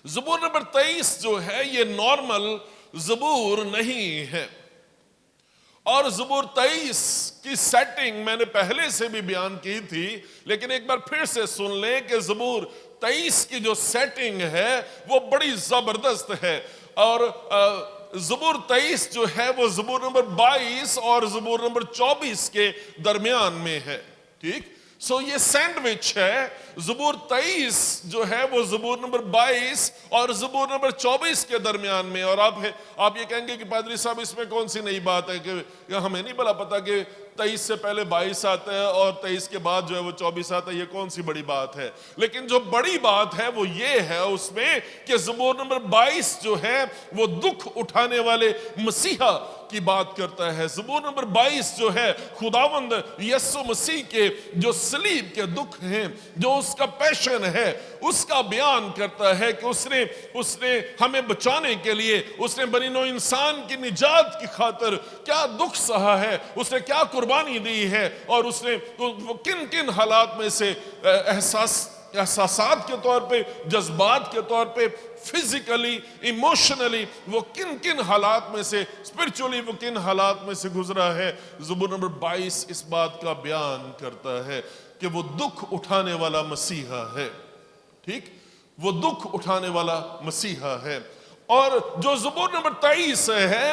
زبور نمبر 23 جو ہے یہ نارمل زبور نہیں ہے، اور زبور 23 کی سیٹنگ میں نے پہلے سے بھی بیان کی تھی، لیکن ایک بار پھر سے سن لیں کہ زبور 23 کی جو سیٹنگ ہے وہ بڑی زبردست ہے. اور زبور 23 جو ہے وہ زبور نمبر 22 اور زبور نمبر 24 کے درمیان میں ہے. ٹھیک، سو یہ سینڈوچ ہے. زبور 23 جو ہے وہ زبور نمبر 22 اور زبور نمبر 24 کے درمیان میں. اور آپ یہ کہیں گے کہ پادری صاحب اس میں کون سی نئی بات ہے، کہ ہمیں نہیں بلا پتا کہ 23 سے پہلے 22 آتا ہے اور 23 کے بعد جو ہے وہ 24 آتا ہے، یہ کون سی بڑی بات ہے. لیکن جو بڑی بات ہے وہ یہ ہے اس میں کہ زبور نمبر 22 جو ہے وہ دکھ اٹھانے والے مسیحا کی بات کرتا ہے. زبور نمبر 22 جو ہے خداوند یسوع مسیح کے جو صلیب کے دکھ ہیں، جو اس کا پیشن ہے، اس کا بیان کرتا ہے کہ اس نے ہمیں بچانے کے لیے، اس نے بنی نوع انسان کی نجات کی خاطر کیا دکھ سہا ہے، اس نے کیا قربانی دی ہے، اور اس نے وہ کن کن حالات میں سے احساسات کے طور پہ، جذبات کے طور پہ، فزیکلی، ایموشنلی وہ کن کن حالات میں سے، اسپرچولی وہ کن حالات میں سے گزرا ہے. زبور نمبر 22 اس بات کا بیان کرتا ہے کہ وہ دکھ اٹھانے والا مسیحا ہے. ٹھیک، وہ دکھ اٹھانے والا مسیحا ہے. اور جو زبور نمبر 23 ہے،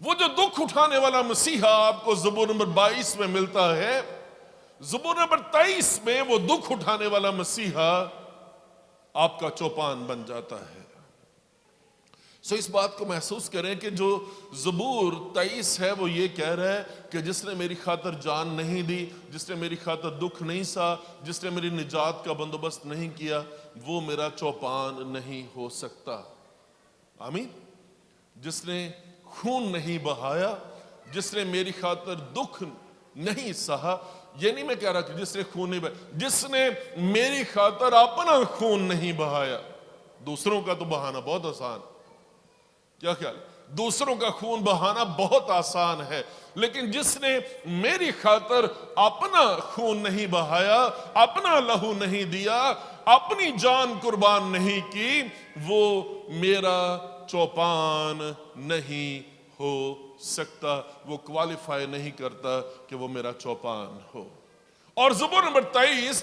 وہ جو دکھ اٹھانے والا مسیحا آپ کو زبور نمبر 22 میں ملتا ہے، زبور نمبر 23 میں وہ دکھ اٹھانے والا مسیحا آپ کا چوپان بن جاتا ہے. سو اس بات کو محسوس کریں کہ جو زبور 23 ہے وہ یہ کہہ رہا ہے کہ جس نے میری خاطر جان نہیں دی، جس نے میری خاطر دکھ نہیں سہا، جس نے میری نجات کا بندوبست نہیں کیا، وہ میرا چوپان نہیں ہو سکتا. آمین. جس نے خون نہیں بہایا، جس نے میری خاطر دکھ نہیں سہا، یہ نہیں میں کہہ رہا کہ جس نے خون نہیں بہایا، جس نے میری خاطر اپنا خون نہیں بہایا. دوسروں کا تو بہانا بہت آسان، کیا خیال ہے؟ دوسروں کا خون بہانا بہت آسان ہے، لیکن جس نے میری خاطر اپنا خون نہیں بہایا، اپنا لہو نہیں دیا، اپنی جان قربان نہیں کی، وہ میرا چوپان نہیں ہو سکتا. وہ کوالیفائی نہیں کرتا کہ وہ میرا چوپان ہو. اور زبور نمبر 23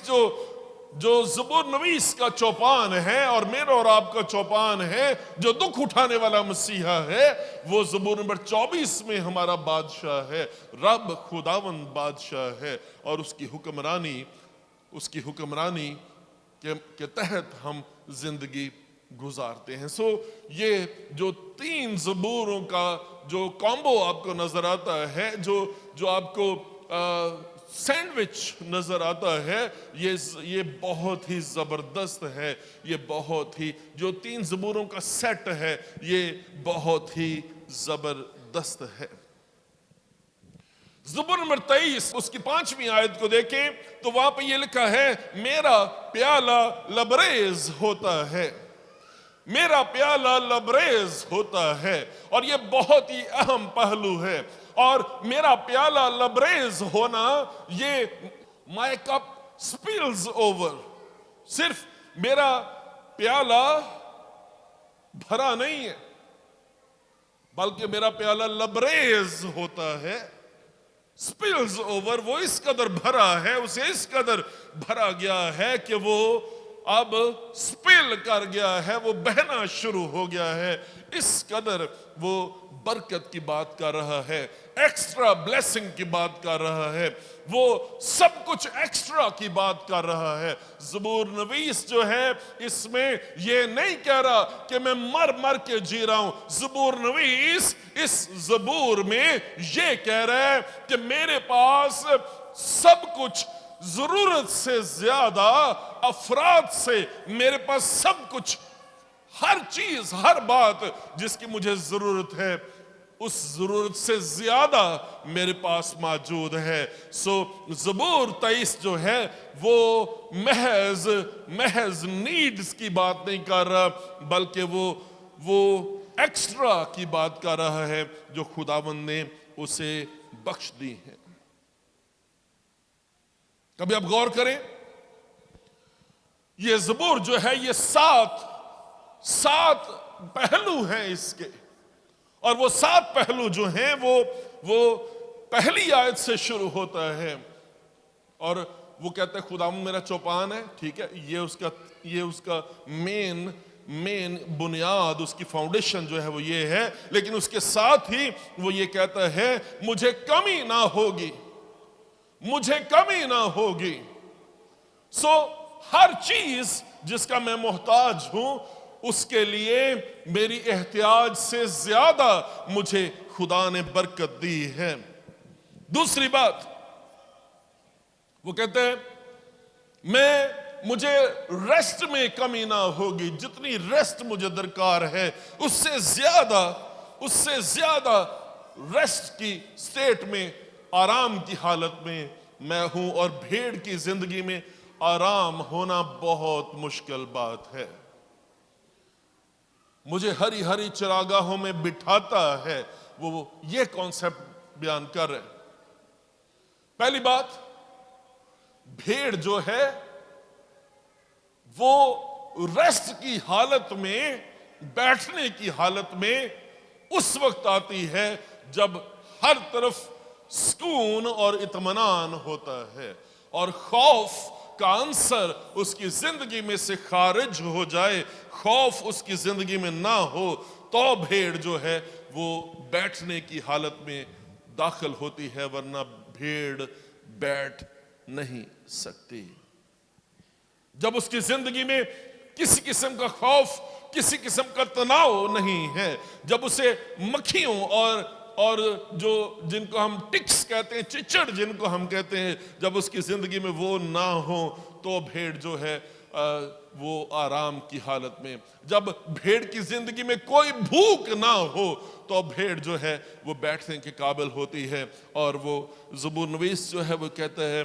جو زبور نویس کا چوپان ہے اور میرا اور آپ کا چوپان ہے، جو دکھ اٹھانے والا مسیحا ہے، وہ زبور نمبر 24 میں ہمارا بادشاہ ہے. رب خداوند بادشاہ ہے، اور اس کی حکمرانی کے تحت ہم زندگی گزارتے ہیں. سو یہ جو 3 زبوروں کا جو کامبو آپ کو نظر آتا ہے، جو آپ کو سینڈوچ نظر آتا ہے، یہ بہت ہی زبردست ہے. یہ بہت ہی جو 3 زبوروں کا سیٹ ہے، یہ بہت ہی زبردست ہے. زبور نمبر 23 اس کی 5ویں آیت کو دیکھیں تو وہاں پہ یہ لکھا ہے، میرا پیالہ لبریز ہوتا ہے. میرا پیالہ لبریز ہوتا ہے. اور یہ بہت ہی اہم پہلو ہے. اور میرا پیالہ لبریز ہونا، یہ my cup spills over، صرف میرا پیالہ بھرا نہیں ہے بلکہ میرا پیالہ لبریز ہوتا ہے. spills over، وہ اس قدر بھرا ہے، اسے اس قدر بھرا گیا ہے کہ وہ اب سپل کر گیا ہے، وہ بہنا شروع ہو گیا ہے. اس قدر وہ برکت کی بات کر رہا ہے، ایکسٹرا بلیسنگ کی بات کر رہا ہے، وہ سب کچھ ایکسٹرا کی بات کر رہا ہے. زبور نویس جو ہے اس میں یہ نہیں کہہ رہا کہ میں مر کے جی رہا ہوں. زبور نویس اس زبور میں یہ کہہ رہا ہے کہ میرے پاس سب کچھ، ضرورت سے زیادہ افراد سے میرے پاس سب کچھ، ہر چیز، ہر بات جس کی مجھے ضرورت ہے، اس ضرورت سے زیادہ میرے پاس موجود ہے. سو زبور 23 جو ہے وہ محض نیڈز کی بات نہیں کر رہا، بلکہ وہ ایکسٹرا کی بات کر رہا ہے جو خداوند نے اسے بخش دی ہے. کبھی آپ غور کریں، یہ زبور جو ہے یہ سات پہلو ہیں اس کے، اور وہ 7 پہلو جو ہیں وہ پہلی آیت سے شروع ہوتا ہے، اور وہ کہتا ہے خداوند میرا چوپان ہے. ٹھیک ہے، یہ اس کا مین بنیاد، اس کی فاؤنڈیشن جو ہے وہ یہ ہے. لیکن اس کے ساتھ ہی وہ یہ کہتا ہے مجھے کمی نہ ہوگی، مجھے کمی نہ ہوگی. ہر چیز جس کا میں محتاج ہوں اس کے لیے میری احتیاج سے زیادہ مجھے خدا نے برکت دی ہے. دوسری بات وہ کہتے ہیں مجھے ریسٹ میں کمی نہ ہوگی، جتنی ریسٹ مجھے درکار ہے اس سے زیادہ ریسٹ کی سٹیٹ میں، آرام کی حالت میں ہوں. اور بھیڑ کی زندگی میں آرام ہونا بہت مشکل بات ہے. مجھے ہری ہری چراگاہوں میں بٹھاتا ہے. وہ یہ کانسیپٹ بیان کر رہے ہیں. پہلی بات، بھیڑ جو ہے وہ ریسٹ کی حالت میں، بیٹھنے کی حالت میں اس وقت آتی ہے جب ہر طرف سکون اور اطمینان ہوتا ہے، اور خوف کا عنصر اس کی زندگی میں سے خارج ہو جائے، خوف اس کی زندگی میں نہ ہو تو بھیڑ جو ہے وہ بیٹھنے کی حالت میں داخل ہوتی ہے، ورنہ بھیڑ بیٹھ نہیں سکتی. جب اس کی زندگی میں کسی قسم کا خوف، کسی قسم کا تناؤ نہیں ہے، جب اسے مکھیوں اور جن کو ہم ٹکس کہتے ہیں، چچڑ جن کو ہم کہتے ہیں، جب اس کی زندگی میں وہ نہ ہو تو بھیڑ جو ہے وہ آرام کی حالت میں. جب بھیڑ کی زندگی میں کوئی بھوک نہ ہو تو بھیڑ جو ہے وہ بیٹھنے کے قابل ہوتی ہے. اور وہ زبور نویس جو ہے وہ کہتا ہے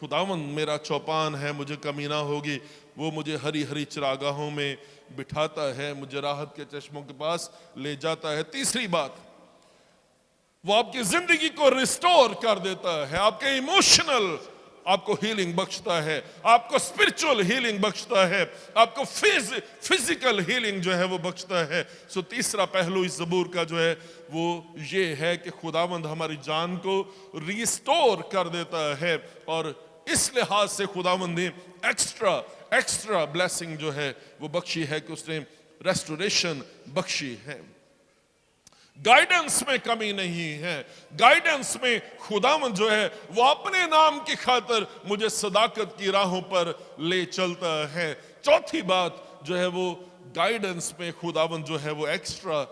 خداوند میرا چوپان ہے، مجھے کمی نہ ہوگی. وہ مجھے ہری ہری چراگاہوں میں بٹھاتا ہے، مجھے راحت کے چشموں کے پاس لے جاتا ہے. تیسری بات، وہ آپ کی زندگی کو ریسٹور کر دیتا ہے، آپ کے ایموشنل آپ کو ہیلنگ بخشتا ہے، آپ کو اسپرچول ہیلنگ بخشتا ہے، آپ کو فزیکل ہیلنگ جو ہے وہ بخشتا ہے. تیسرا پہلو اس زبور کا جو ہے وہ یہ ہے کہ خداوند ہماری جان کو ریسٹور کر دیتا ہے، اور اس لحاظ سے خداوند نے ایکسٹرا بلیسنگ جو ہے وہ بخشی ہے کہ اس نے ریسٹوریشن بخشی ہے. گائیڈنس میں کمی نہیں ہے. گائیڈنس میں خداوند جو ہے وہ اپنے نام کی خاطر مجھے صداقت کی راہوں پر لے چلتا ہے. چوتھی بات جو ہے وہ گائیڈنس میں خداوند جو ہے وہ ایکسٹرا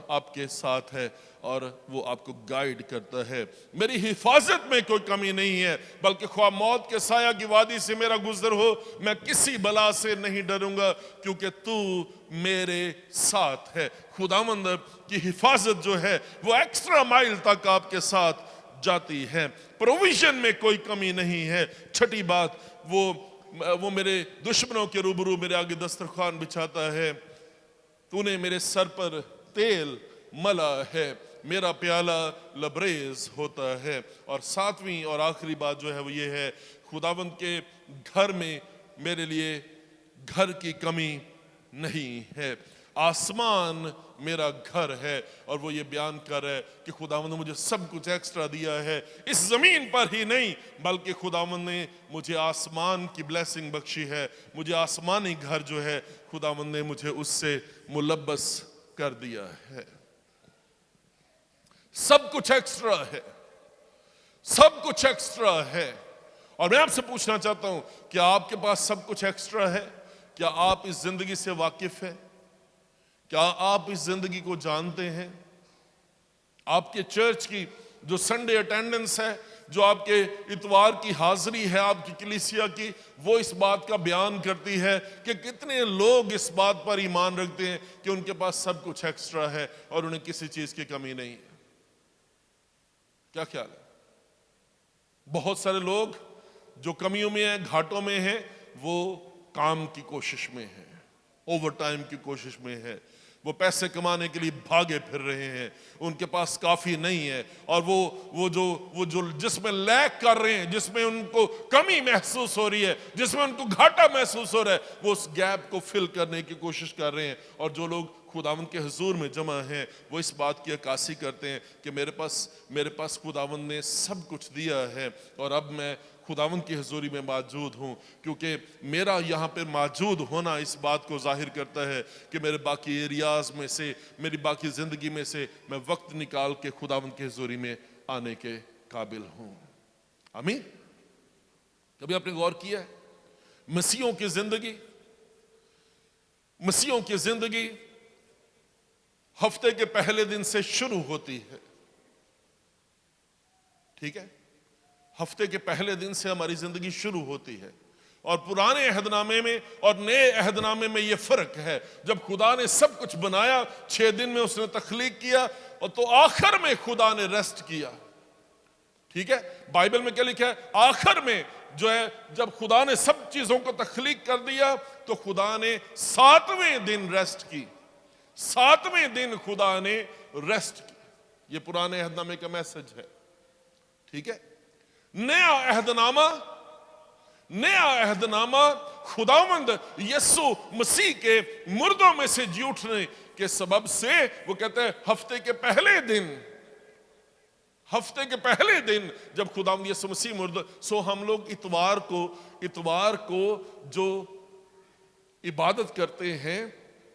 آپ کے ساتھ ہے، اور وہ آپ کو گائیڈ کرتا ہے. میری حفاظت میں کوئی کمی نہیں ہے، بلکہ خواہ موت کے سایہ کی وادی سے میرا گزر ہو میں کسی بلا سے نہیں ڈروں گا، کیونکہ تو میرے ساتھ ہے. خداوند کی حفاظت جو ہے وہ ایکسٹرا مائل تک آپ کے ساتھ جاتی ہے. پروویژن میں کوئی کمی نہیں ہے. چھٹی بات، وہ میرے دشمنوں کے روبرو میرے آگے دسترخوان بچھاتا ہے. تو نے میرے سر پر تیل ملا ہے، میرا پیالہ لبریز ہوتا ہے. اور ساتویں اور آخری بات جو ہے وہ یہ ہے، خداوند کے گھر میں میرے لیے گھر کی کمی نہیں ہے. آسمان میرا گھر ہے، اور وہ یہ بیان کر رہا ہے کہ خداوند نے مجھے سب کچھ ایکسٹرا دیا ہے. اس زمین پر ہی نہیں بلکہ خداوند نے مجھے آسمان کی بلیسنگ بخشی ہے. مجھے آسمانی گھر جو ہے خداوند نے مجھے اس سے ملبس کر دیا ہے. سب کچھ ایکسٹرا ہے، سب کچھ ایکسٹرا ہے. اور میں آپ سے پوچھنا چاہتا ہوں، کیا آپ کے پاس سب کچھ ایکسٹرا ہے؟ کیا آپ اس زندگی سے واقف ہیں؟ کیا آپ اس زندگی کو جانتے ہیں؟ آپ کے چرچ کی جو سنڈے اٹینڈنس ہے، جو آپ کے اتوار کی حاضری ہے آپ کی کلیسیا کی، وہ اس بات کا بیان کرتی ہے کہ کتنے لوگ اس بات پر ایمان رکھتے ہیں کہ ان کے پاس سب کچھ ایکسٹرا ہے اور انہیں کسی چیز کی کمی نہیں ہے. کیا خیال ہے؟ بہت سارے لوگ جو کمیوں میں ہیں، گھاٹوں میں ہیں، وہ کام کی کوشش میں ہیں، اوور ٹائم کی کوشش میں ہے، وہ پیسے کمانے کے لیے بھاگے پھر رہے ہیں، ان کے پاس کافی نہیں ہے، اور وہ جو جس میں لیک کر رہے ہیں، جس میں ان کو کمی محسوس ہو رہی ہے، جس میں ان کو گھاٹا محسوس ہو رہا ہے، وہ اس گیپ کو فل کرنے کی کوشش کر رہے ہیں۔ اور جو لوگ خداوند کے حضور میں جمع ہیں وہ اس بات کی عکاسی کرتے ہیں کہ میرے پاس خداوند نے سب کچھ دیا ہے، اور اب میں خداوند کی حضوری میں موجود ہوں، کیونکہ میرا یہاں پہ موجود ہونا اس بات کو ظاہر کرتا ہے کہ میرے باقی ایریاز میں سے، میری باقی زندگی میں سے میں وقت نکال کے خداوند کی حضوری میں آنے کے قابل ہوں۔ آمین۔ کبھی آپ نے غور کیا ہے مسیحوں کی زندگی ہفتے کے پہلے دن سے شروع ہوتی ہے، ٹھیک ہے؟ ہفتے کے پہلے دن سے ہماری زندگی شروع ہوتی ہے، اور پرانے عہد نامے میں اور نئے عہد نامے میں یہ فرق ہے۔ جب خدا نے سب کچھ بنایا، 6 دن میں اس نے تخلیق کیا، اور تو آخر میں خدا نے ریسٹ کیا، ٹھیک ہے؟ بائبل میں کیا لکھا ہے؟ آخر میں جو ہے جب خدا نے سب چیزوں کو تخلیق کر دیا تو خدا نے 7ویں دن ریسٹ کی، 7ویں دن خدا نے ریسٹ کی۔ یہ پرانے عہد نامے کا میسج ہے، ٹھیک ہے؟ نیا عہد نامہ خداوند یسوع مسیح کے مردوں میں سے جی اٹھنے کے سبب سے وہ کہتے ہیں ہفتے کے پہلے دن جب خداوند یسوع مسیح سو ہم لوگ اتوار کو جو عبادت کرتے ہیں،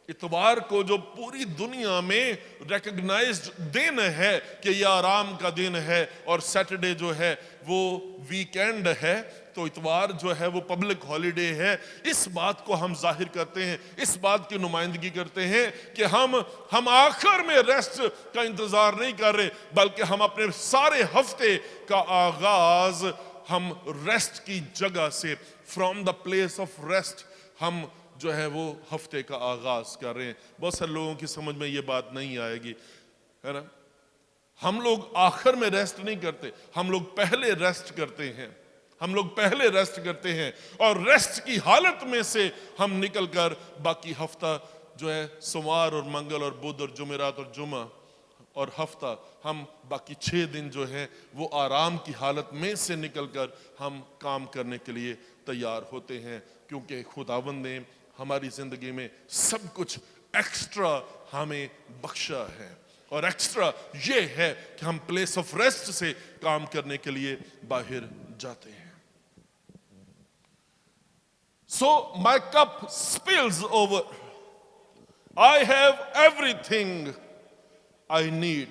اتوار کو جو پوری دنیا میں ریکگنائزڈ دن ہے کہ یہ آرام کا دن ہے، اور سیٹرڈے جو ہے وہ ویکینڈ ہے، تو اتوار جو ہے وہ پبلک ہالیڈے ہے۔ اس بات کو ہم ظاہر کرتے ہیں، اس بات کی نمائندگی کرتے ہیں کہ ہم آخر میں ریسٹ کا انتظار نہیں کر رہے، بلکہ ہم اپنے سارے ہفتے کا آغاز ہم ریسٹ کی جگہ سے، from the place of rest, ہم جو ہے وہ ہفتے کا آغاز کر رہے ہیں۔ بہت سارے لوگوں کی سمجھ میں یہ بات نہیں آئے گی، ہے نا؟ ہم لوگ آخر میں ریسٹ نہیں کرتے، ہم لوگ پہلے ریسٹ کرتے ہیں، اور ریسٹ کی حالت میں سے ہم نکل کر باقی ہفتہ جو ہے سوموار اور منگل اور بدھ اور جمعرات اور جمعہ اور ہفتہ، ہم باقی 6 دن جو ہیں وہ آرام کی حالت میں سے نکل کر ہم کام کرنے کے لیے تیار ہوتے ہیں، کیونکہ خداوند نے ہماری زندگی میں سب کچھ ایکسٹرا ہمیں بخشا ہے، اور ایکسٹرا یہ ہے کہ ہم پلیس آف ریسٹ سے کام کرنے کے لیے باہر جاتے ہیں۔ So my cup spills over. I have everything I need.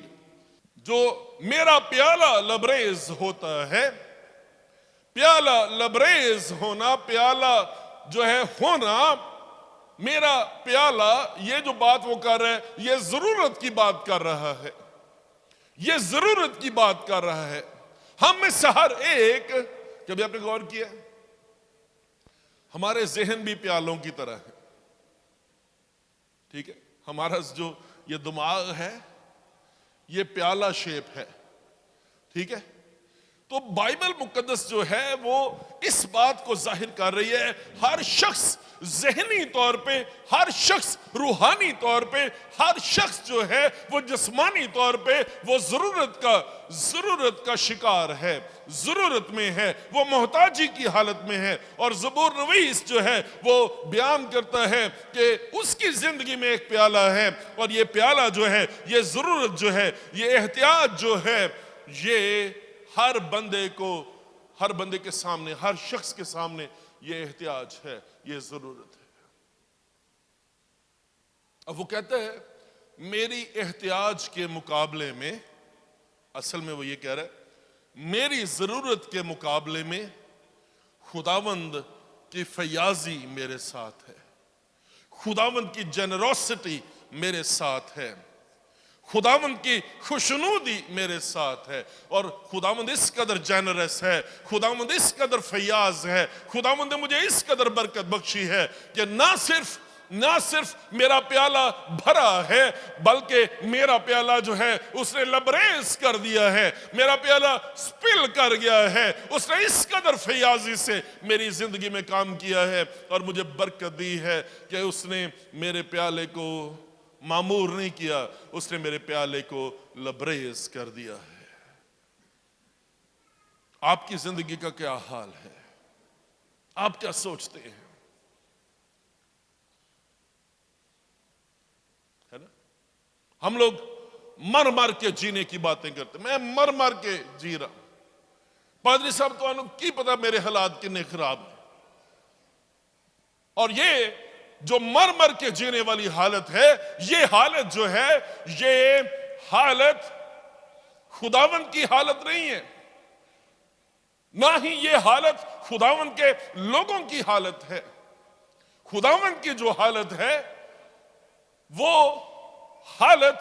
جو میرا پیالہ لبریز ہوتا ہے، پیالہ لبریز ہونا، پیالہ جو ہے ہونا، میرا پیالہ، یہ جو بات وہ کر رہا ہے یہ ضرورت کی بات کر رہا ہے، یہ ضرورت کی بات کر رہا ہے۔ ہم میں سے ہر ایک، کبھی آپ نے غور کیا ہمارے ذہن بھی پیالوں کی طرح ہے، ٹھیک ہے؟ ہمارا جو یہ دماغ ہے یہ پیالہ شیپ ہے، ٹھیک ہے؟ تو بائبل مقدس جو ہے وہ اس بات کو ظاہر کر رہی ہے، ہر شخص ذہنی طور پہ، ہر شخص روحانی طور پہ، ہر شخص جو ہے وہ جسمانی طور پہ وہ ضرورت کا شکار ہے، ضرورت میں ہے، وہ محتاجی کی حالت میں ہے۔ اور زبور نویس جو ہے وہ بیان کرتا ہے کہ اس کی زندگی میں ایک پیالہ ہے، اور یہ پیالہ جو ہے، یہ ضرورت جو ہے، یہ احتیاج جو ہے، یہ ہر بندے کے سامنے، ہر شخص کے سامنے یہ احتیاج ہے، یہ ضرورت ہے۔ اب وہ کہتا ہے میری احتیاج کے مقابلے میں، اصل میں وہ یہ کہہ رہا ہے میری ضرورت کے مقابلے میں خداوند کی فیاضی میرے ساتھ ہے، خداوند کی جنروسٹی میرے ساتھ ہے، خداوند کی خوشنودی میرے ساتھ ہے، اور خداوند اس قدر جنرس ہے، خداوند اس قدر فیاض ہے، خداوند نے مجھے اس قدر برکت بخشی ہے کہ نہ صرف میرا پیالہ بھرا ہے، بلکہ میرا پیالہ جو ہے اس نے لبریز کر دیا ہے، میرا پیالہ سپل کر گیا ہے، اس نے اس قدر فیاضی سے میری زندگی میں کام کیا ہے اور مجھے برکت دی ہے کہ اس نے میرے پیالے کو معمور نہیں کیا، اس نے میرے پیالے کو لبریز کر دیا ہے۔ آپ کی زندگی کا کیا حال ہے؟ آپ کیا سوچتے ہیں؟ ہے نا؟ ہم لوگ مر مر کے جینے کی باتیں کرتے، میں مر مر کے جی رہا ہوں، پادری صاحب تو انہوں کی پتا میرے حالات کتنے خراب ہیں۔ اور یہ جو مر مر کے جینے والی حالت ہے، یہ حالت جو ہے، یہ حالت خداوند کی حالت نہیں ہے، نہ ہی یہ حالت خداوند کے لوگوں کی حالت ہے۔ خداوند کی جو حالت ہے وہ حالت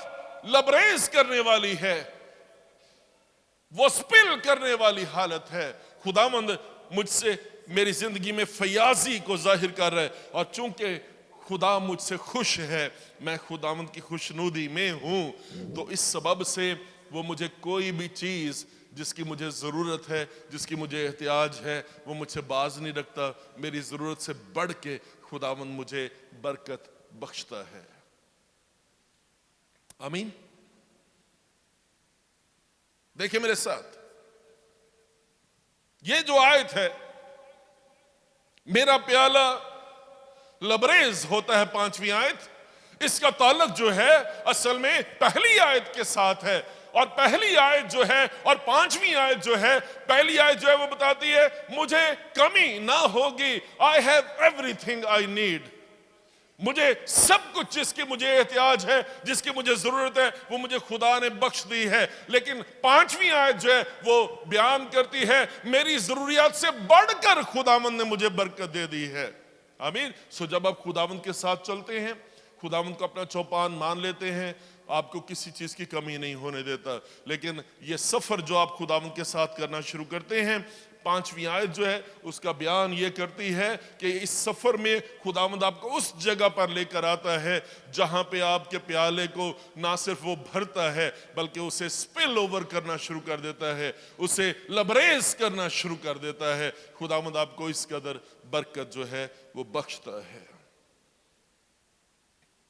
لبریز کرنے والی ہے، وہ سپل کرنے والی حالت ہے۔ خداوند مجھ سے میری زندگی میں فیاضی کو ظاہر کر رہا ہے، اور چونکہ خدا مجھ سے خوش ہے، میں خداوند کی خوشنودی میں ہوں، تو اس سبب سے وہ مجھے کوئی بھی چیز جس کی مجھے ضرورت ہے، جس کی مجھے احتیاج ہے، وہ مجھ سے باز نہیں رکھتا۔ میری ضرورت سے بڑھ کے خداوند مجھے برکت بخشتا ہے۔ آمین۔ دیکھیں میرے ساتھ، یہ جو آیت ہے، میرا پیالہ لبریز ہوتا ہے، 5ویں آیت، اس کا تعلق جو ہے اصل میں پہلی آیت کے ساتھ ہے، اور پہلی آیت جو ہے اور 5ویں آیت جو ہے، پہلی آیت جو ہے وہ بتاتی ہے مجھے کمی نہ ہوگی، I have everything I need، مجھے سب کچھ جس کی مجھے احتیاج ہے، جس کی مجھے ضرورت ہے، وہ مجھے خدا نے بخش دی ہے۔ لیکن 5ویں آیت جو ہے وہ بیان کرتی ہے میری ضروریات سے بڑھ کر خداوند نے مجھے برکت دے دی ہے۔ آمین۔ سو جب آپ خداوند کے ساتھ چلتے ہیں، خداوند کو اپنا چوپان مان لیتے ہیں، آپ کو کسی چیز کی کمی نہیں ہونے دیتا۔ لیکن یہ سفر جو آپ خداوند کے ساتھ کرنا شروع کرتے ہیں، 5ویں آیت جو ہے اس کا بیان یہ کرتی ہے کہ اس سفر میں خداوند آپ کو اس جگہ پر لے کر آتا ہے جہاں پہ آپ کے پیالے کو نہ صرف وہ بھرتا ہے بلکہ اسے سپل اوور کرنا شروع کر دیتا ہے، اسے لبریز کرنا شروع کر دیتا ہے۔ خداوند آپ کو اس قدر برکت جو ہے وہ بخشتا ہے۔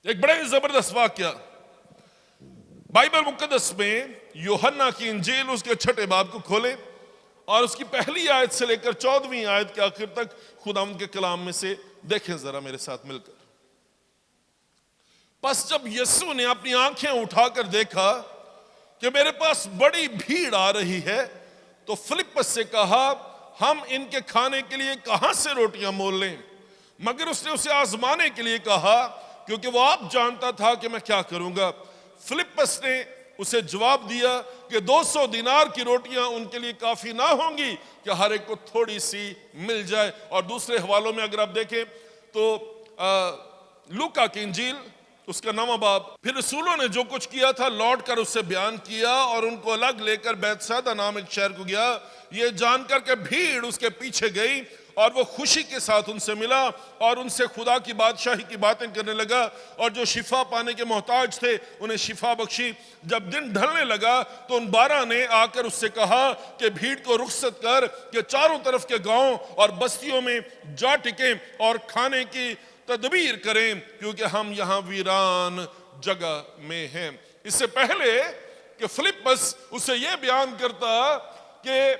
ایک بڑے زبردست واقعہ بائبل مقدس میں، یوحنا کی انجیل اس کے 6 باب کو کھولیں اور اس کی پہلی آیت سے لے کر 14ویں آیت کے آخر تک خداوند کے کلام میں سے دیکھیں ذرا میرے ساتھ مل کر۔ پس جب یسوع نے اپنی آنکھیں اٹھا کر دیکھا کہ میرے پاس بڑی بھیڑ آ رہی ہے، تو فلپس سے کہا ہم ان کے کھانے کے لیے کہاں سے روٹیاں مول لیں؟ مگر اس نے اسے آزمانے کے لیے کہا، کیونکہ وہ آپ جانتا تھا کہ میں کیا کروں گا۔ فلپس نے اسے جواب دیا کہ 200 دینار کی روٹیاں ان کے لیے کافی نہ ہوں گی کہ ہر ایک کو تھوڑی سی مل جائے۔ اور دوسرے حوالوں میں اگر آپ دیکھیں تو لوکا کی انجیل اس کا 9واں باب، پھر رسولوں نے جو کچھ کیا تھا لوٹ کر اس سے بیان کیا، اور ان کو الگ لے کر بیت سیدا نام ایک شہر کو گیا، یہ جان کر کہ بھیڑ اس کے پیچھے گئی، اور وہ خوشی کے ساتھ ان سے ملا اور ان سے خدا کی بادشاہی کی باتیں کرنے لگا، اور جو شفا پانے کے محتاج تھے انہیں شفا بخشی۔ جب دن ڈھلنے لگا تو ان 12 نے آ کر اس سے کہا کہ بھیڑ کو رخصت کر کہ چاروں طرف کے گاؤں اور بستیوں میں جا ٹکیں اور کھانے کی تدبیر کریں، کیونکہ ہم یہاں ویران جگہ میں ہیں۔ اس سے پہلے کہ فلپس اسے یہ بیان کرتا کہ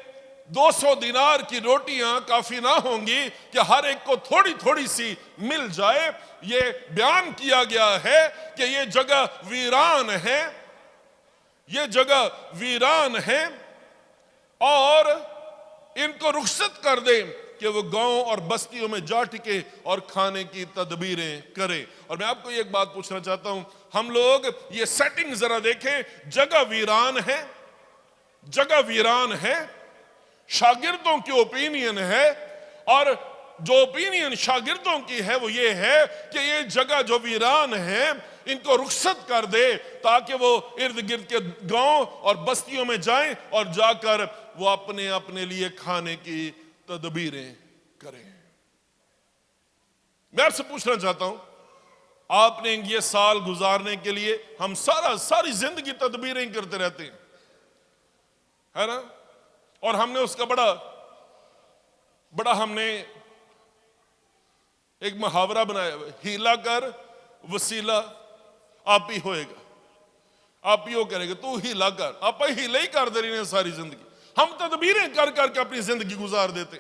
200 دینار کی روٹیاں کافی نہ ہوں گی کہ ہر ایک کو تھوڑی تھوڑی سی مل جائے، یہ بیان کیا گیا ہے کہ یہ جگہ ویران ہے، یہ جگہ ویران ہے، اور ان کو رخصت کر دیں کہ وہ گاؤں اور بستیوں میں جا ٹکے اور کھانے کی تدبیریں کریں۔ اور میں آپ کو ایک بات پوچھنا چاہتا ہوں، ہم لوگ یہ سیٹنگ ذرا دیکھیں، جگہ ویران ہے، جگہ ویران ہے، شاگردوں کی اوپینین ہے، اور جو اوپینین شاگردوں کی ہے وہ یہ ہے کہ یہ جگہ جو ویران ہے ان کو رخصت کر دے تاکہ وہ ارد گرد کے گاؤں اور بستیوں میں جائیں اور جا کر وہ اپنے لیے کھانے کی تدبیریں کریں۔ میں آپ سے پوچھنا چاہتا ہوں، آپ نے یہ سال گزارنے کے لیے ہم ساری زندگی تدبیریں کرتے رہتے ہیں، ہے نا؟ اور ہم نے اس کا بڑا ہم نے ایک محاورہ بنایا، ہیلا کر وسیلہ آپ ہی ہوئے گا, آپ ہی وہ کرے گا, تو ہی لا کر آپ ہی لے کر دے رہے ہیں ساری زندگی. ہم تدبیریں کر کر کے اپنی زندگی گزار دیتے.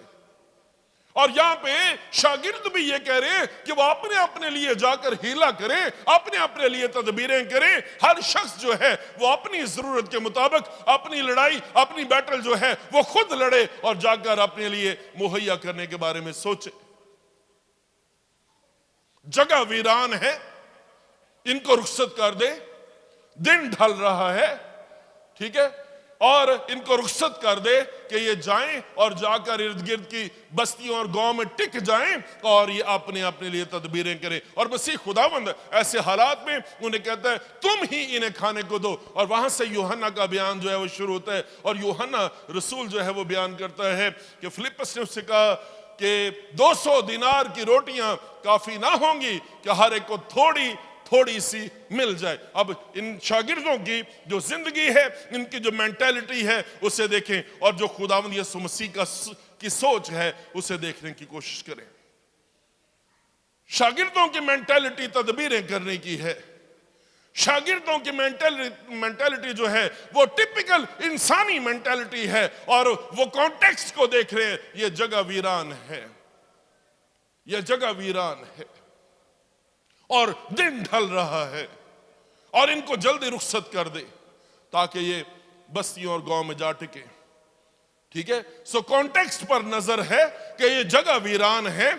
اور یہاں پہ شاگرد بھی یہ کہہ رہے ہیں کہ وہ اپنے لیے جا کر ہیلا کریں, اپنے لیے تدبیریں کریں. ہر شخص جو ہے وہ اپنی ضرورت کے مطابق اپنی لڑائی, اپنی بیٹل جو ہے وہ خود لڑے اور جا کر اپنے لیے مہیا کرنے کے بارے میں سوچے. جگہ ویران ہے, ان کو رخصت کر دے, دن ڈھل رہا ہے, ٹھیک ہے, اور ان کو رخصت کر دے کہ یہ جائیں اور جا کر ارد گرد کی بستیوں اور گاؤں میں ٹک جائیں اور یہ اپنے لیے تدبیریں کریں. اور مسیح خداوند ایسے حالات میں انہیں کہتا ہے تم ہی انہیں کھانے کو دو. اور وہاں سے یوحنا کا بیان جو ہے وہ شروع ہوتا ہے, اور یوحنا رسول جو ہے وہ بیان کرتا ہے کہ فلپس نے اس سے کہا کہ 200 دینار کی روٹیاں کافی نہ ہوں گی کہ ہر ایک کو تھوڑی سی مل جائے. اب ان شاگردوں کی جو زندگی ہے, ان کی جو مینٹیلٹی ہے اسے دیکھیں, اور جو خداوند یسوع مسیح کی سوچ ہے اسے دیکھنے کی کوشش کریں. شاگردوں کی مینٹیلٹی تدبیریں کرنے کی ہے. شاگردوں کی مینٹیلٹی جو ہے وہ ٹپیکل انسانی مینٹیلٹی ہے, اور وہ کانٹیکسٹ کو دیکھ رہے ہیں. یہ جگہ ویران ہے, یہ جگہ ویران ہے, اور دن ڈھل رہا ہے, اور ان کو جلدی رخصت کر دے تاکہ یہ بستیوں اور گاؤں میں جا ٹکے. ٹھیک ہے, سو کانٹیکسٹ پر نظر ہے کہ یہ جگہ ویران ہے,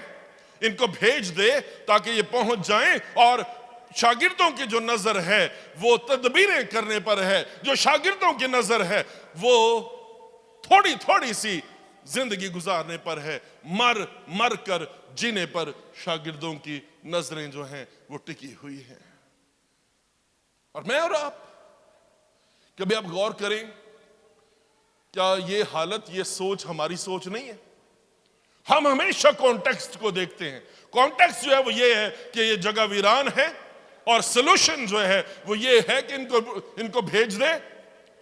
ان کو بھیج دے تاکہ یہ پہنچ جائیں. اور شاگردوں کی جو نظر ہے وہ تدبیریں کرنے پر ہے. جو شاگردوں کی نظر ہے وہ تھوڑی سی زندگی گزارنے پر ہے, مر کر جینے پر شاگردوں کی نظریں جو ہیں وہ ٹکی ہوئی ہیں. اور میں اور آپ کبھی آپ غور کریں, کیا یہ حالت, یہ سوچ ہماری سوچ نہیں ہے؟ ہم ہمیشہ کانٹیکسٹ کو دیکھتے ہیں. کانٹیکسٹ جو ہے وہ یہ ہے کہ یہ جگہ ویران ہے, اور سلوشن جو ہے وہ یہ ہے کہ ان کو بھیج دے.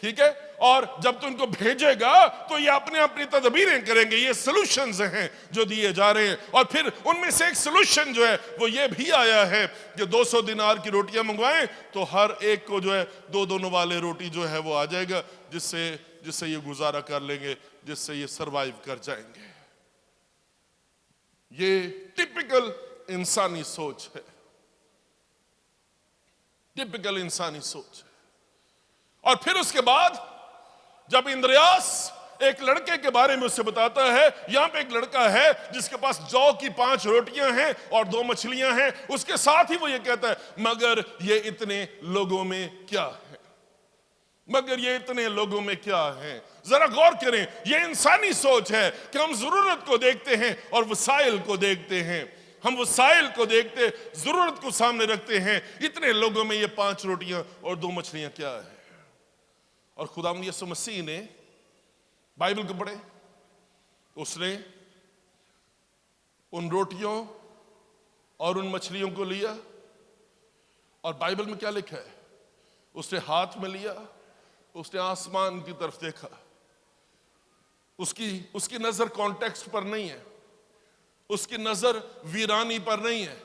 ٹھیک ہے, اور جب تو ان کو بھیجے گا تو یہ اپنی تدبیریں کریں گے. یہ سلوشنز ہیں جو دیے جا رہے ہیں. اور پھر ان میں سے ایک سلوشن جو ہے وہ یہ بھی آیا ہے کہ 200 دینار کی روٹیاں منگوائیں تو ہر ایک کو جو ہے 2 نوالے روٹی جو ہے وہ آ جائے گا, جس سے یہ گزارا کر لیں گے, جس سے یہ سروائیو کر جائیں گے. یہ ٹپیکل انسانی سوچ ہے, ٹپیکل انسانی سوچ ہے. اور پھر اس کے بعد جب اندریاس ایک لڑکے کے بارے میں اسے بتاتا ہے, یہاں پہ ایک لڑکا ہے جس کے پاس جو کی 5 روٹیاں ہیں اور 2 مچھلیاں ہیں, اس کے ساتھ ہی وہ یہ کہتا ہے مگر یہ اتنے لوگوں میں کیا ہے, مگر یہ اتنے لوگوں میں کیا ہے. ذرا غور کریں, یہ انسانی سوچ ہے کہ ہم ضرورت کو دیکھتے ہیں اور وسائل کو دیکھتے ہیں. ہم وسائل کو دیکھتے, ضرورت کو سامنے رکھتے ہیں. اتنے لوگوں میں یہ 5 روٹیاں اور 2 مچھلیاں کیا ہے. اور خداوند یسوع مسیح نے بائبل کو پڑھے, اس نے ان روٹیوں اور ان مچھلیوں کو لیا, اور بائبل میں کیا لکھا ہے, اس نے ہاتھ میں لیا, اس نے آسمان کی طرف دیکھا. اس کی نظر کانٹیکسٹ پر نہیں ہے, اس کی نظر ویرانی پر نہیں ہے,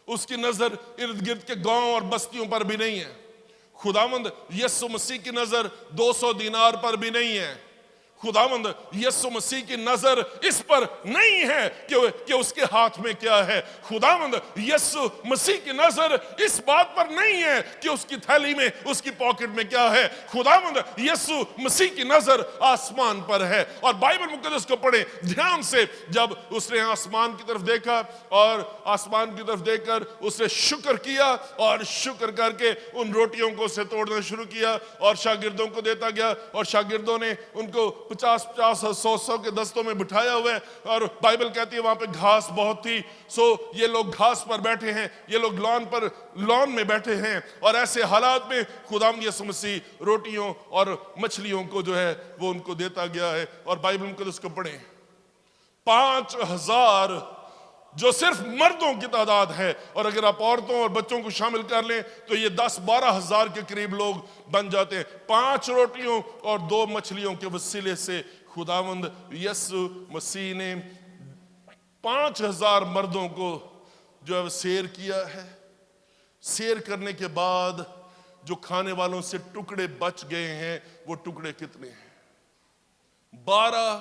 اس کی نظر ارد گرد کے گاؤں اور بستیوں پر بھی نہیں ہے. خداوند یسوع مسیح کی نظر 200 دینار پر بھی نہیں ہے. خداوند یسوع مسیح کی نظر اس پر نہیں ہے کہ اس کے ہاتھ میں کیا ہے. خداوند یسوع مسیح کی نظر اس بات پر نہیں ہے کہ اس کی تھیلی میں, اس کی پاکٹ میں کیا ہے. خداوند یسوع مسیح کی نظر آسمان پر ہے. اور بائبل مقدس کو پڑھیں دھیان سے. جب اس نے آسمان کی طرف دیکھا اور آسمان کی طرف دیکھ کر اس نے شکر کیا, اور شکر کر کے ان روٹیوں کو سے توڑنا شروع کیا اور شاگردوں کو دیتا گیا. اور شاگردوں نے ان کو 50 اور 100 کے دستوں میں بٹھایا ہوا ہے. اور بائبل کہتی ہے وہاں پہ گھاس بہت تھی, سو یہ لوگ گھاس پر بیٹھے ہیں, یہ لوگ لان میں بیٹھے ہیں. اور ایسے حالات میں خداوند یسوع مسیح روٹیوں اور مچھلیوں کو جو ہے وہ ان کو دیتا گیا ہے. اور بائبل مقدس کو پڑھیں, 5000 جو صرف مردوں کی تعداد ہے, اور اگر آپ عورتوں اور بچوں کو شامل کر لیں تو یہ 10-12 ہزار کے قریب لوگ بن جاتے ہیں. 5 روٹیوں اور 2 مچھلیوں کے وسیلے سے خداوند یسوع مسیح نے 5000 مردوں کو جو ہے سیر کیا ہے. سیر کرنے کے بعد جو کھانے والوں سے ٹکڑے بچ گئے ہیں وہ ٹکڑے کتنے ہیں؟ 12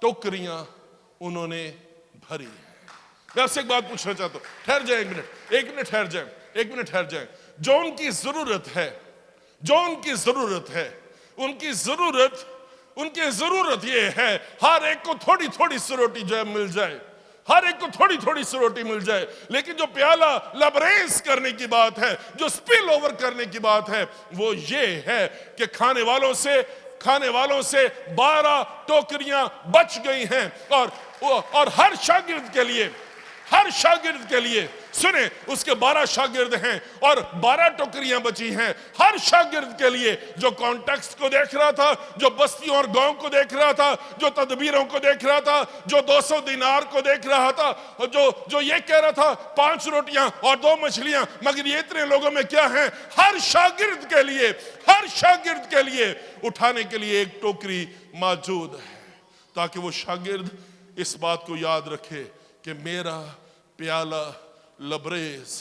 ٹوکریاں انہوں نے بھری ہیں۔ میں آپ سے ایک بات پوچھنا چاہتا ہوں، ٹھہر جائیں ایک منٹ ٹھہر جائیں۔ جو ان کی ضرورت ہے، ان کی ضرورت یہ ہے ہر ایک کو تھوڑی تھوڑی سی روٹی جو ہے مل جائے، ہر ایک کو تھوڑی تھوڑی سی روٹی مل جائے۔ لیکن جو پیالہ لبریز کرنے کی بات ہے، جو سپل اوور کرنے کی بات ہے، وہ یہ ہے کہ کھانے والوں سے 12 ٹوکریاں بچ گئی ہیں، اور ہر شاگرد کے لیے سنیں، اس کے 12 شاگرد ہیں اور 12 ٹوکریاں بچی ہیں۔ ہر شاگرد کے لیے جو کانٹیکسٹ کو دیکھ رہا تھا، جو بستیوں اور گاؤں کو دیکھ رہا تھا، جو تدبیروں کو دیکھ رہا تھا، جو 200 دینار کو دیکھ رہا تھا، جو یہ کہہ رہا تھا 5 روٹیاں اور 2 مچھلیاں، مگر یہ اتنے لوگوں میں کیا ہیں؟ ہر شاگرد کے لیے اٹھانے کے لیے ایک ٹوکری موجود ہے، تاکہ وہ شاگرد اس بات کو یاد رکھے کہ میرا پیالہ لبریز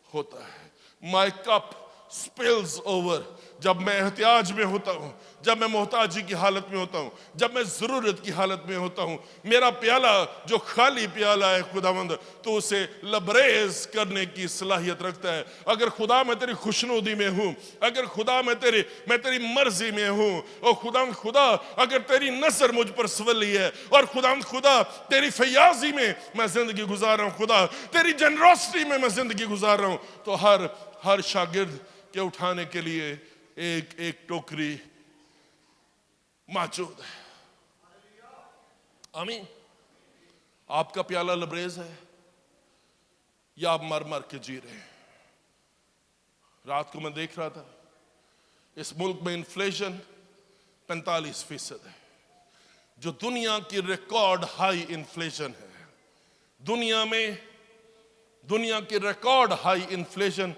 ہوتا ہے۔ My cup spills over۔ جب میں احتیاج میں ہوتا ہوں، جب میں محتاجی کی حالت میں ہوتا ہوں، جب میں ضرورت کی حالت میں ہوتا ہوں، میرا پیالہ جو خالی پیالہ ہے خداوند تو اسے لبریز کرنے کی صلاحیت رکھتا ہے۔ اگر خدا میں تیری خوشنودی میں ہوں، اگر خدا میں تیری مرضی میں ہوں، اور خدا اگر تیری نظر مجھ پر سولی ہے، اور خدا تیری فیاضی میں زندگی گزار رہا ہوں، خدا تیری جنروسٹی میں زندگی گزار رہا ہوں، تو ہر شاگرد کے اٹھانے کے لیے ایک ٹوکری موجود ہے۔ آمین۔ آپ کا پیالہ لبریز ہے یا آپ مر کے جی رہے ہیں؟ رات کو میں دیکھ رہا تھا، اس ملک میں انفلیشن 45% ہے، جو دنیا کی ریکارڈ ہائی انفلیشن ہے۔ دنیا کی ریکارڈ ہائی انفلیشن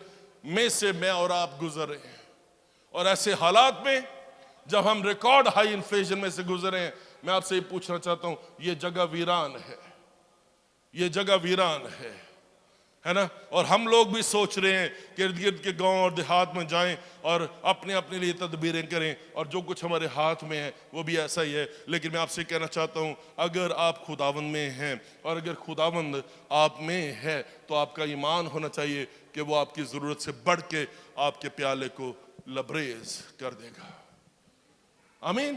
میں سے میں اور آپ گزر رہے ہیں، اور ایسے حالات میں جب ہم ریکارڈ ہائی انفلیشن میں سے گزرے ہیں، میں آپ سے یہ پوچھنا چاہتا ہوں، یہ جگہ ویران ہے نا؟ اور ہم لوگ بھی سوچ رہے ہیں کہ ارد گرد کے گاؤں اور دیہات میں جائیں اور اپنے لیے تدبیریں کریں، اور جو کچھ ہمارے ہاتھ میں ہے وہ بھی ایسا ہی ہے۔ لیکن میں آپ سے کہنا چاہتا ہوں، اگر آپ خداوند میں ہیں اور اگر خداوند آپ میں ہے تو آپ کا ایمان ہونا چاہیے کہ وہ آپ کی ضرورت سے بڑھ کے آپ کے پیالے کو لبریز کر دے گا۔ آمین۔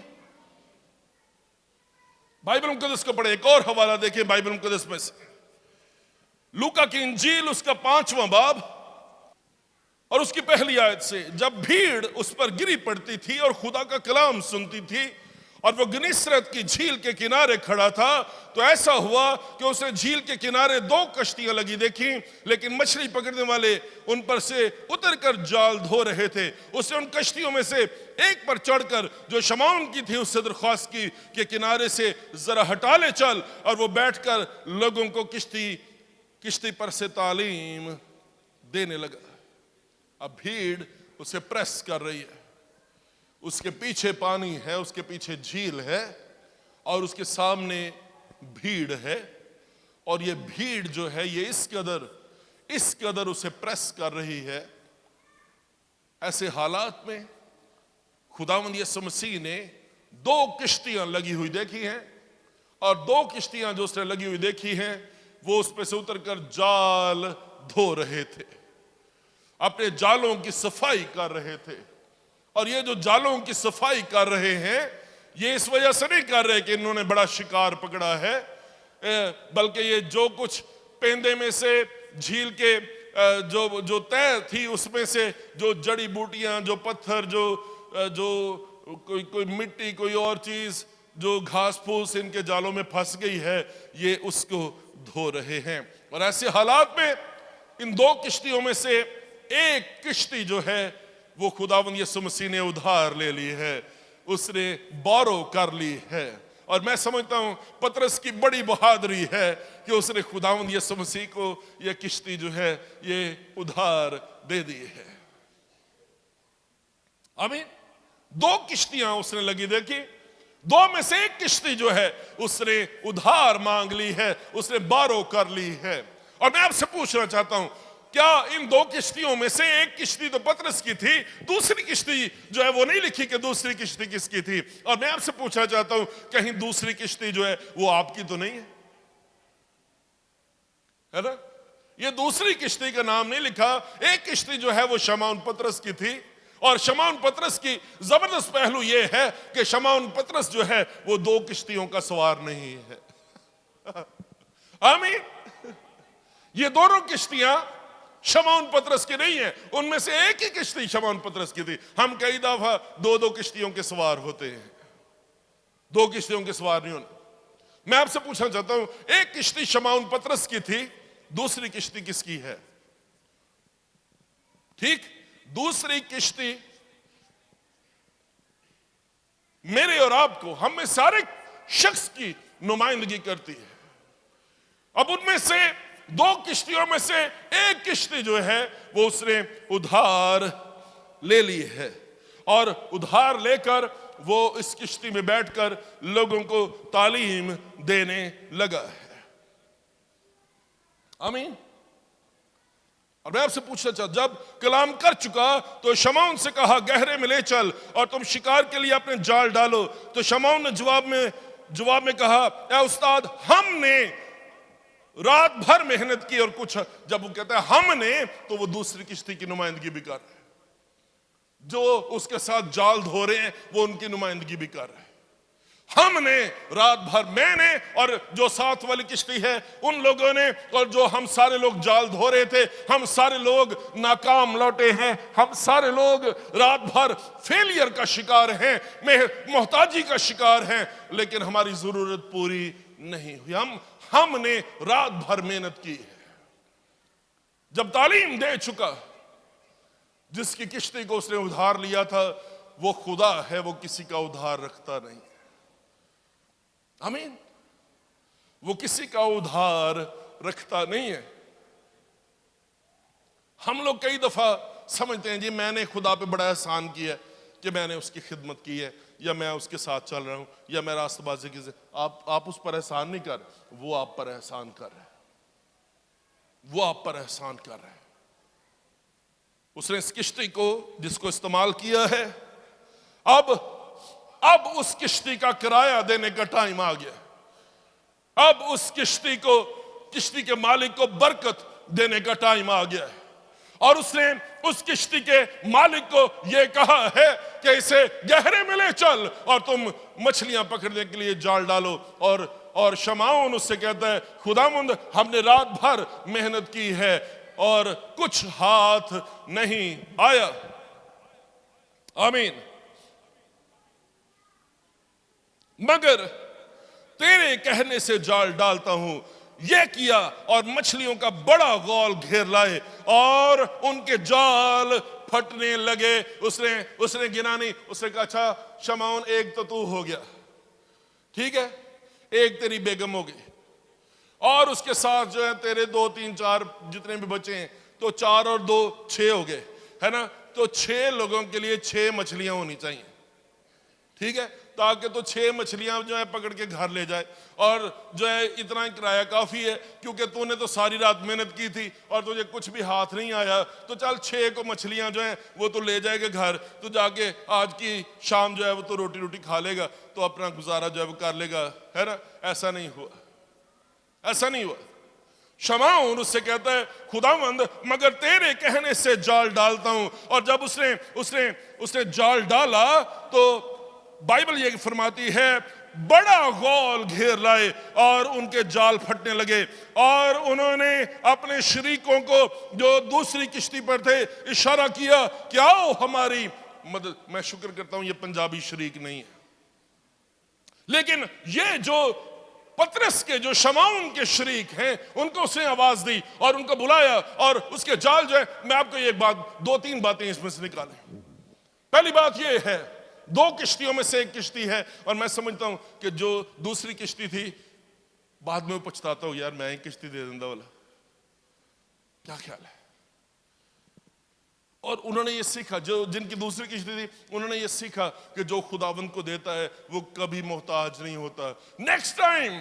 بائبل مقدس کو پڑھیں، ایک اور حوالہ دیکھیں بائبل مقدس میں سے، لوکا کی انجیل اس کا 5واں باب اور اس کی پہلی آیت سے۔ جب بھیڑ اس پر گری پڑتی تھی اور خدا کا کلام سنتی تھی، اور وہ گنیسرت کی جھیل کے کنارے کھڑا تھا، تو ایسا ہوا کہ اس نے جھیل کے کنارے 2 کشتیاں لگی دیکھی، لیکن مچھلی پکڑنے والے ان پر سے اتر کر جال دھو رہے تھے۔ اس نے ان کشتیوں میں سے ایک پر چڑھ کر جو شمعون کی تھی اس سے درخواست کی کہ کنارے سے ذرا ہٹا لے چل، اور وہ بیٹھ کر لوگوں کو کشتی پر سے تعلیم دینے لگا۔ اب بھیڑ اسے پریس کر رہی ہے، اس کے پیچھے پانی ہے، اس کے پیچھے جھیل ہے، اور اس کے سامنے بھیڑ ہے، اور یہ بھیڑ جو ہے یہ اس قدر اسے پریس کر رہی ہے۔ ایسے حالات میں خداوند یسوع مسیح نے 2 کشتیاں لگی ہوئی دیکھی ہیں، اور 2 کشتیاں جو اس نے لگی ہوئی دیکھی ہیں وہ اس پہ سے اتر کر جال دھو رہے تھے، اپنے جالوں کی صفائی کر رہے تھے۔ اور یہ جو جالوں کی صفائی کر رہے ہیں، یہ اس وجہ سے نہیں کر رہے کہ انہوں نے بڑا شکار پکڑا ہے، بلکہ یہ جو کچھ پیندے میں سے جھیل کے جو تہ تھی اس میں سے جو جڑی بوٹیاں، جو پتھر، جو کوئی مٹی، کوئی اور چیز، جو گھاس پھوس ان کے جالوں میں پھنس گئی ہے، یہ اس کو دھو رہے ہیں۔ اور ایسے حالات میں ان 2 کشتیوں میں سے ایک کشتی جو ہے وہ خداوند یسوع مسیح نے ادھار لے لی ہے، اس نے بورو کر لی ہے۔ اور میں سمجھتا ہوں پطرس کی بڑی بہادری ہے کہ اس نے خداوند یسوع مسیح کو یہ کشتی جو ہے یہ ادھار دے دی ہے۔ آمین۔ 2 کشتیاں اس نے لگی دیکھی، 2 میں سے ایک کشتی جو ہے اس نے ادھار مانگ لی ہے، اس نے بورو کر لی ہے۔ اور میں آپ سے پوچھنا چاہتا ہوں، کیا ان دو کشتیوں میں سے ایک کشتی تو پطرس کی تھی, دوسری کشتی جو ہے وہ نہیں لکھی کہ دوسری کشتی کس کی تھی. اور میں آپ سے پوچھنا چاہتا ہوں, کہیں دوسری کشتی جو ہے وہ آپ کی تو نہیں ہے نا؟ یہ دوسری کشتی کا نام نہیں لکھا. ایک کشتی جو ہے وہ شمعون پطرس کی تھی, اور شمعون پطرس کی زبردست پہلو یہ ہے کہ شمعون پطرس جو ہے وہ دو کشتیوں کا سوار نہیں ہے. آمین. یہ دونوں کشتیاں شمعون پطرس کی نہیں ہیں, ان میں سے ایک ہی کشتی شمعون پطرس کی تھی. ہم کئی دفعہ دو کشتیوں کے سوار ہوتے ہیں, دو کشتیوں کے سوار نہیں ہونا. میں آپ سے پوچھنا چاہتا ہوں, ایک کشتی شمعون پطرس کی تھی, دوسری کشتی کس کی ہے؟ ٹھیک, دوسری کشتی میرے اور آپ کو, ہم میں سارے شخص کی نمائندگی کرتی ہے. اب ان میں سے دو کشتیوں میں سے ایک کشتی جو ہے وہ اس نے ادھار لے لی ہے, اور ادھار لے کر وہ اس کشتی میں بیٹھ کر لوگوں کو تعلیم دینے لگا ہے. آمین. اور میں آپ سے پوچھنا چاہتا, جب کلام کر چکا تو شمعون سے کہا گہرے میں لے چل اور تم شکار کے لیے اپنے جال ڈالو. تو شمعون نے جواب میں کہا, اے استاد, ہم نے رات بھر محنت کی اور کچھ. جب وہ کہتا ہے ہم نے, تو وہ دوسری کشتی کی نمائندگی بھی کر رہے ہیں, جو اس کے ساتھ جال دھو رہے ہیں وہ ان کی نمائندگی بھی کر رہے ہیں. ہم نے رات بھر, میں نے اور جو ساتھ والی کشتی ہے ان لوگوں نے, اور جو ہم سارے لوگ جال دھو رہے تھے, ہم سارے لوگ ناکام لوٹے ہیں. ہم سارے لوگ رات بھر فیلئر کا شکار ہیں, محتاجی کا شکار ہیں, لیکن ہماری ضرورت پوری نہیں ہوئی. ہم نے رات بھر محنت کی ہے. جب تعلیم دے چکا, جس کی کشتی کو اس نے ادھار لیا تھا وہ خدا ہے, وہ کسی کا ادھار رکھتا نہیں. آمین. وہ کسی کا ادھار رکھتا نہیں ہے. ہم لوگ کئی دفعہ سمجھتے ہیں جی میں نے خدا پہ بڑا احسان کیا ہے کہ میں نے اس کی خدمت کی ہے, یا میں اس کے ساتھ چل رہا ہوں, یا میں راست بازی کی. آپ اس پر احسان نہیں کر, وہ آپ پر احسان کر رہے ہیں, وہ آپ پر احسان کر رہے ہیں. اس نے اس کشتی کو جس کو استعمال کیا ہے, اب اس کشتی کا کرایہ دینے کا ٹائم آ گیا. اب اس کشتی کے مالک کو برکت دینے کا ٹائم آ گیا ہے. اور اس نے اس کشتی کے مالک کو یہ کہا ہے کہ اسے گہرے میں لے چل اور تم مچھلیاں پکڑنے کے لیے جال ڈالو. اور شمعون اس سے کہتا ہے خداوند, ہم نے رات بھر محنت کی ہے اور کچھ ہاتھ نہیں آیا. آمین. مگر تیرے کہنے سے جال ڈالتا ہوں. یہ کیا اور مچھلیوں کا بڑا غول گھیر لائے اور ان کے جال پھٹنے لگے. اس نے گنا نہیں. اس نے کہا اچھا شمعون, ایک تو ہو گیا, ٹھیک ہے, ایک تیری بیگم ہو گئی, اور اس کے ساتھ جو ہے تیرے 2 3 4 جتنے بھی بچے ہیں, تو 4 اور 2 6 ہو گئے, ہے نا. تو 6 لوگوں کے لیے 6 مچھلیاں ہونی چاہیے, ٹھیک ہے, تاکہ تو 6 مچھلیاں جو ہے پکڑ کے گھر لے جائے. اور جو ہے اتنا کرایہ کافی ہے, کیونکہ تو نے تو ساری رات محنت کی تھی اور تجھے کچھ بھی ہاتھ نہیں آیا, تو چل 6 کو مچھلیاں جو ہیں وہ تو لے جائے گا گھر, تو جا کے آج کی شام جو ہے وہ تو روٹی کھا لے گا, تو اپنا گزارا جو ہے وہ کر لے گا, ہے نا. ایسا نہیں ہوا, ایسا نہیں ہوا. شمعون اس سے کہتا ہے خداوند, مگر تیرے کہنے سے جال ڈالتا ہوں. اور جب اس نے جال ڈالا تو بائبل یہ فرماتی ہے بڑا غول گھیر لائے اور ان کے جال پھٹنے لگے. اور انہوں نے اپنے شریکوں کو جو دوسری کشتی پر تھے اشارہ کیا کہ آؤ ہماری مدد. میں شکر کرتا ہوں یہ پنجابی شریک نہیں ہے, لیکن یہ جو پطرس کے جو شمعون کے شریک ہیں ان کو اس نے آواز دی اور ان کو بلایا, اور اس کے جال جو ہے, میں آپ کو یہ بات 2 3 باتیں اس میں سے نکالیں. پہلی بات یہ ہے, 2 کشتیوں میں سے ایک کشتی ہے, اور میں سمجھتا ہوں کہ جو دوسری کشتی تھی, بعد میں وہ پچھتاتا ہوں یار میں ہی کشتی دے دوں والا, کیا خیال ہے. اور انہوں نے یہ سیکھا, جن کی دوسری کشتی تھی, انہوں نے یہ سیکھا کہ جو خداوند کو دیتا ہے وہ کبھی محتاج نہیں ہوتا. Next time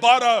12